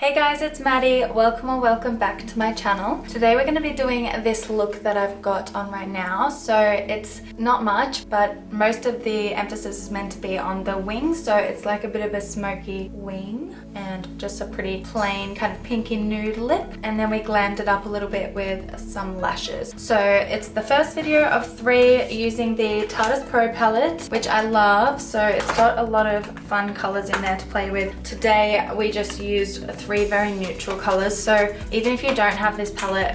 Hey guys, it's Maddie. Welcome or welcome back to my channel. Today we're going to be doing this look that I've got on right now. So it's not much, but most of the emphasis is meant to be on the wings. So it's like a bit of a smoky wing and just a pretty plain kind of pinky nude lip. And then we glammed it up a little bit with some lashes. So it's the first video of 3 using the Tarteist Pro Palette, which I love. So it's got a lot of fun colors in there to play with. Today we just used 3 very neutral colors, so even if you don't have this palette,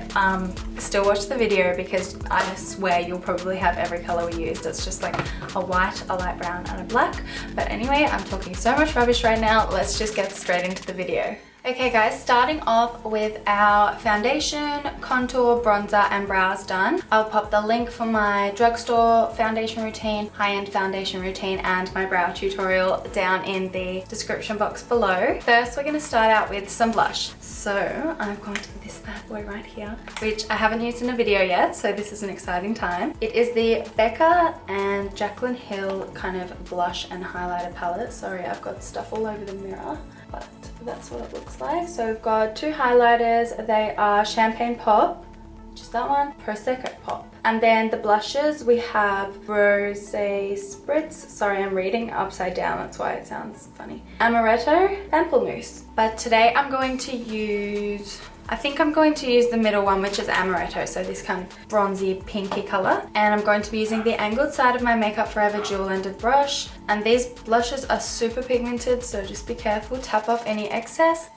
still watch the video because I swear you'll probably have every color we used. It's just like a white, a light brown and a black. But anyway, I'm talking so much rubbish right now. Let's just get straight into the video. Okay guys, starting off with our foundation, contour, bronzer and brows done. I'll pop the link for my drugstore foundation routine, high-end foundation routine and my brow tutorial down in the description box below. First we're going to start out with some blush. So I've got this bad boy right here, which I haven't used in a video yet, so this is an exciting time. It is the Becca and Jaclyn Hill kind of blush and highlighter palette. Sorry, I've got stuff all over the mirror, but that's what it looks like. So we've got 2 highlighters. They are Champagne Pop, which is that one, Prosecco Pop. And then the blushes, we have Rosé Spritz. Sorry, I'm reading upside down, that's why it sounds funny. Amaretto, Pamplemousse. But today I'm going to use, I think I'm going to use the middle one, which is Amaretto, so this kind of bronzy pinky color. And I'm going to be using the angled side of my Makeup Forever dual-ended brush. And these blushes are super pigmented, so just be careful, tap off any excess.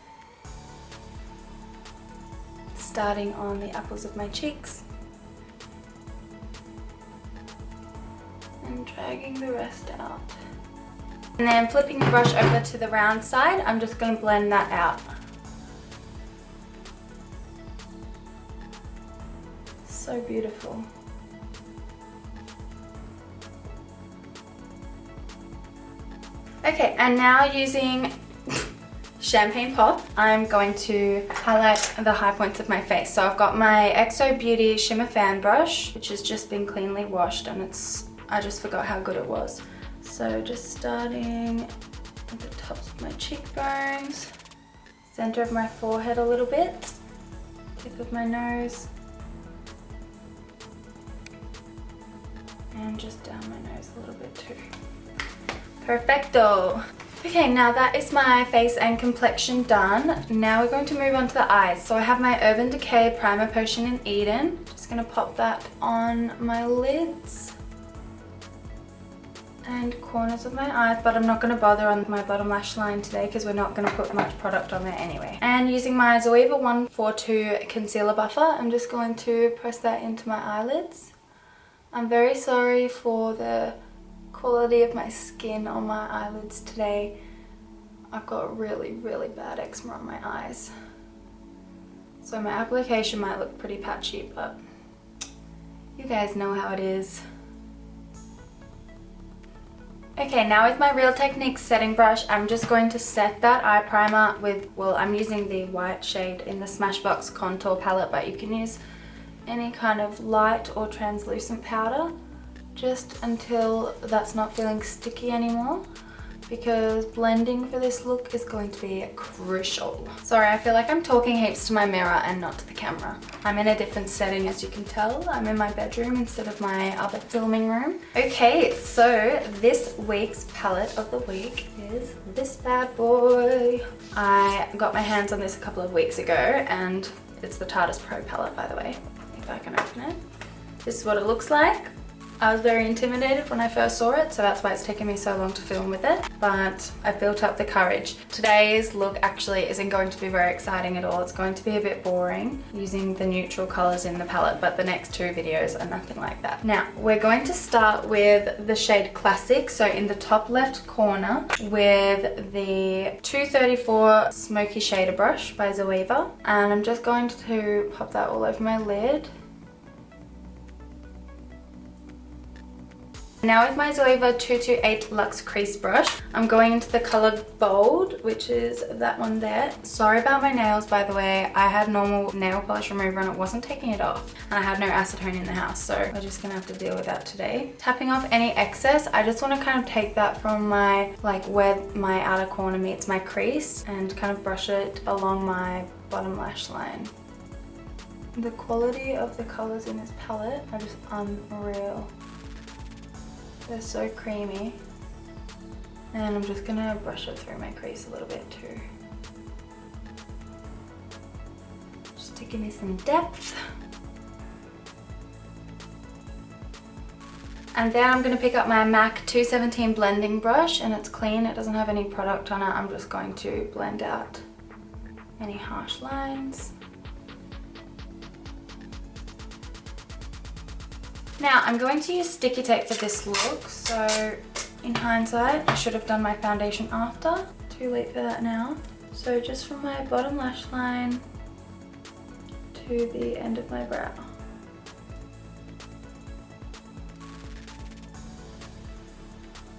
Starting on the apples of my cheeks. And dragging the rest out. And then flipping the brush over to the round side, I'm just going to blend that out. So beautiful. Okay, and now using Champagne Pop, I'm going to highlight the high points of my face. So I've got my XO Beauty Shimmer Fan Brush, which has just been cleanly washed, and I just forgot how good it was. So just starting at the tops of my cheekbones, center of my forehead a little bit, tip of my nose, and just down my nose a little bit too. Perfecto! Okay, now that is my face and complexion done. Now we're going to move on to the eyes. So I have my Urban Decay Primer Potion in Eden. Just gonna pop that on my lids and corners of my eyes, but I'm not going to bother on my bottom lash line today because we're not going to put much product on there anyway. And using my Zoeva 142 Concealer Buffer, I'm just going to press that into my eyelids. I'm very sorry for the quality of my skin on my eyelids today. I've got really bad eczema on my eyes, so my application might look pretty patchy, but you guys know how it is. Okay, now with my Real Techniques setting brush, I'm just going to set that eye primer with, well, I'm using the white shade in the Smashbox Contour Palette, but you can use any kind of light or translucent powder just until that's not feeling sticky anymore, because blending for this look is going to be crucial. Sorry, I feel like I'm talking heaps to my mirror and not to the camera. I'm in a different setting, as you can tell. I'm in my bedroom instead of my other filming room. Okay, so this week's palette of the week is this bad boy. I got my hands on this a couple of weeks ago, and it's the Tarteist Pro Palette, by the way, if I can open it. This is what it looks like. I was very intimidated when I first saw it, so that's why it's taken me so long to film with it, but I built up the courage. Today's look actually isn't going to be very exciting at all. It's going to be a bit boring using the neutral colors in the palette, but the next 2 videos are nothing like that. Now, we're going to start with the shade Classic, so in the top left corner with the 234 Smoky Shader Brush by Zoeva, and I'm just going to pop that all over my lid. Now with my Zoeva 228 Luxe Crease Brush, I'm going into the color Bold, which is that one there. Sorry about my nails, by the way. I had normal nail polish remover and it wasn't taking it off. And I had no acetone in the house, so we're just gonna have to deal with that today. Tapping off any excess, I just want to kind of take that from my, like where my outer corner meets my crease and kind of brush it along my bottom lash line. The quality of the colors in this palette are just unreal. They're so creamy. And I'm just gonna brush it through my crease a little bit too. Just to give me some depth. And then I'm gonna pick up my MAC 217 blending brush, and it's clean, it doesn't have any product on it. I'm just going to blend out any harsh lines. Now I'm going to use sticky tape for this look, so in hindsight I should have done my foundation after. Too late for that now. So just from my bottom lash line to the end of my brow.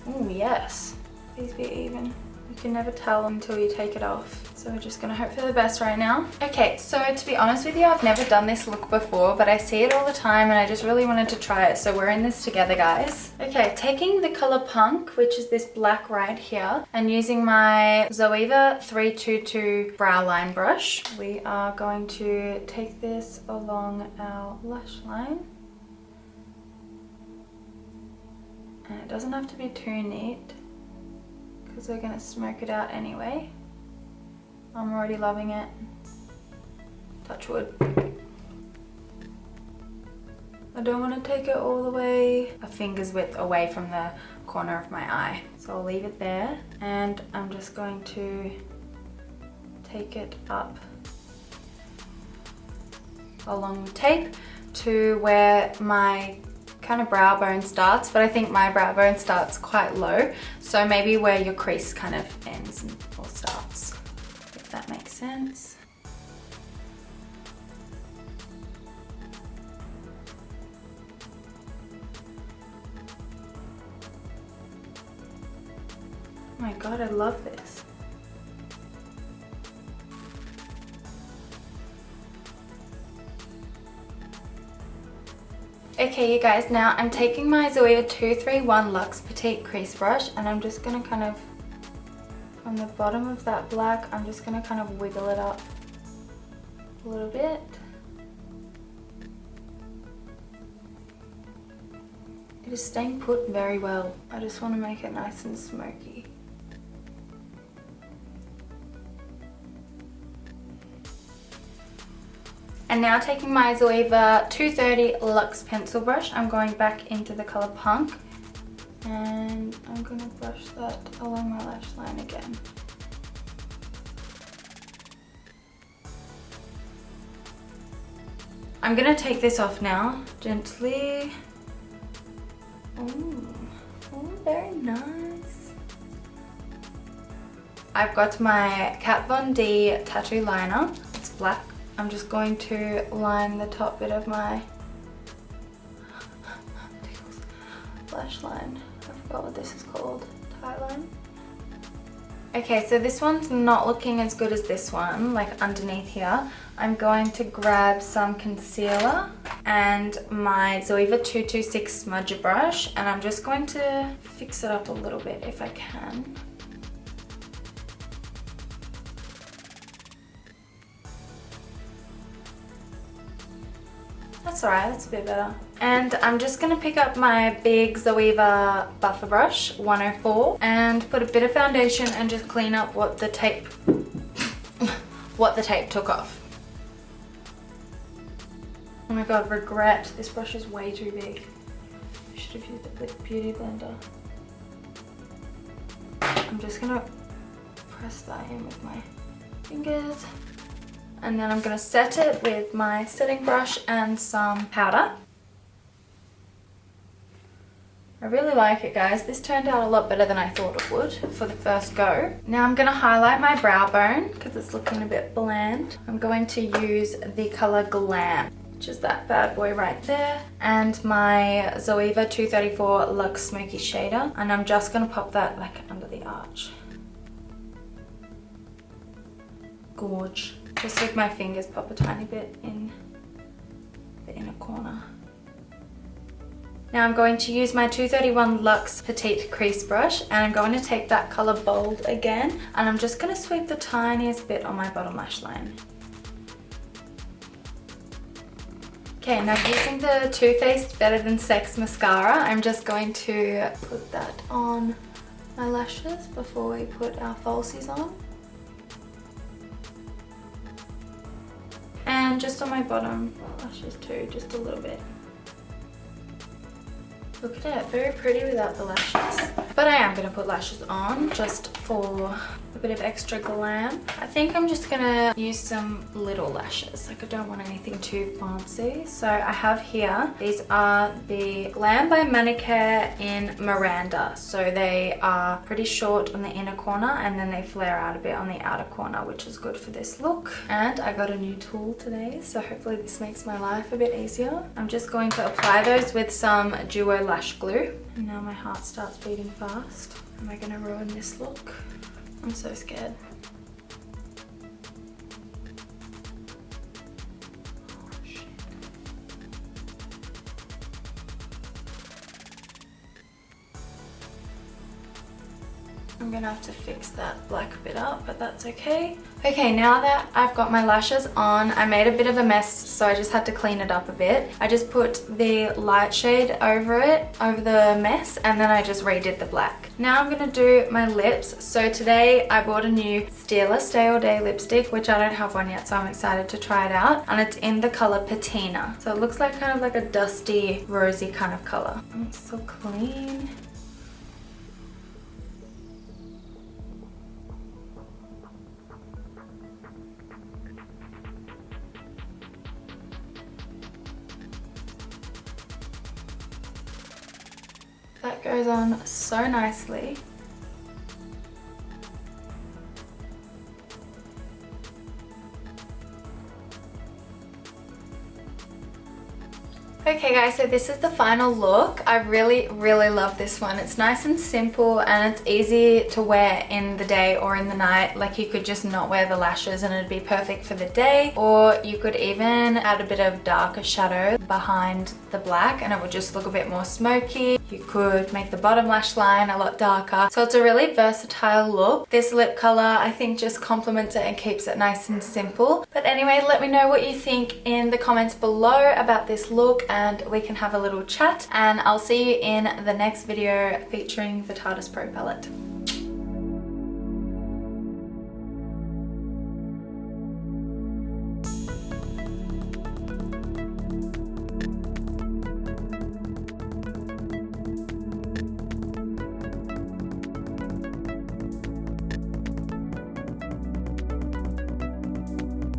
Oh yes, please be even. You can never tell until you take it off. So we're just gonna hope for the best right now. Okay, so to be honest with you, I've never done this look before, but I see it all the time and I just really wanted to try it. So we're in this together, guys. Okay, taking the color Punk, which is this black right here, and using my Zoeva 322 brow line brush, we are going to take this along our lash line. And it doesn't have to be too neat because we're gonna smoke it out anyway. I'm already loving it. Touch wood. I don't want to take it all the way a finger's width away from the corner of my eye. So I'll leave it there, and I'm just going to take it up along the tape to where my kind of brow bone starts, but I think my brow bone starts quite low, so maybe where your crease kind of ends or starts, if that makes sense. Oh my god, I love this. Okay, you guys, now I'm taking my Zoeva 231 Luxe Petite Crease Brush, and I'm just gonna kind of, from the bottom of that black, I'm just gonna kind of wiggle it up a little bit. It is staying put very well. I just want to make it nice and smoky. And now taking my Zoeva 230 Luxe Pencil Brush, I'm going back into the colour Punk, and I'm going to brush that along my lash line again. I'm going to take this off now, gently. Oh, very nice. I've got my Kat Von D tattoo liner, it's black. I'm just going to line the top bit of my lash line. I forgot what this is called, tight line. Okay, so this one's not looking as good as this one, like underneath here. I'm going to grab some concealer and my Zoeva 226 smudger brush, and I'm just going to fix it up a little bit if I can. That's alright, that's a bit better. And I'm just going to pick up my big Zoeva buffer brush, 104, and put a bit of foundation and just clean up what the tape took off. Oh my god, regret. This brush is way too big. I should have used a beauty blender. I'm just going to press that in with my fingers. And then I'm going to set it with my setting brush and some powder. I really like it, guys. This turned out a lot better than I thought it would for the first go. Now I'm going to highlight my brow bone because it's looking a bit bland. I'm going to use the colour Glam. which is that bad boy right there, and my Zoeva 234 Luxe Smoky Shader, and I'm just gonna pop that like under the arch. Gorge. Just with my fingers, pop a tiny bit in the inner corner. Now I'm going to use my 231 Luxe Petite Crease Brush, and I'm going to take that color Bold again, and I'm just going to sweep the tiniest bit on my bottom lash line. Okay, now using the Too Faced Better Than Sex mascara, I'm just going to put that on my lashes before we put our falsies on. And just on my bottom lashes too, just a little bit. Look at it, very pretty without the lashes. But I am going to put lashes on just for a bit of extra glam. I think I'm just going to use some little lashes. Like I don't want anything too fancy. So I have here, these are the Glam by Manicare in Miranda. So they are pretty short on the inner corner and then they flare out a bit on the outer corner, which is good for this look. And I got a new tool today, so hopefully this makes my life a bit easier. I'm just going to apply those with some Duo Lash Glue. And now my heart starts beating fast. Am I gonna ruin this look? I'm so scared. Oh, shit. I'm gonna have to fix that black bit up, but that's okay. Okay, now that I've got my lashes on, I made a bit of a mess, so I just had to clean it up a bit. I just put the light shade over it, over the mess, and then I just redid the black. Now I'm gonna do my lips. So today I bought a new Stila Stay All Day lipstick, which I don't have one yet, so I'm excited to try it out. And it's in the color Patina. So it looks like kind of like a dusty, rosy kind of color. And it's so clean. That goes on so nicely. Okay guys, so this is the final look. I really love this one. It's nice and simple and it's easy to wear in the day or in the night. Like you could just not wear the lashes and it'd be perfect for the day, or you could even add a bit of darker shadow behind the black and it would just look a bit more smoky. You could make the bottom lash line a lot darker. So it's a really versatile look. This lip color I think just complements it and keeps it nice and simple. But anyway, let me know what you think in the comments below about this look and we can have a little chat, and I'll see you in the next video featuring the Tarteist Pro Palette.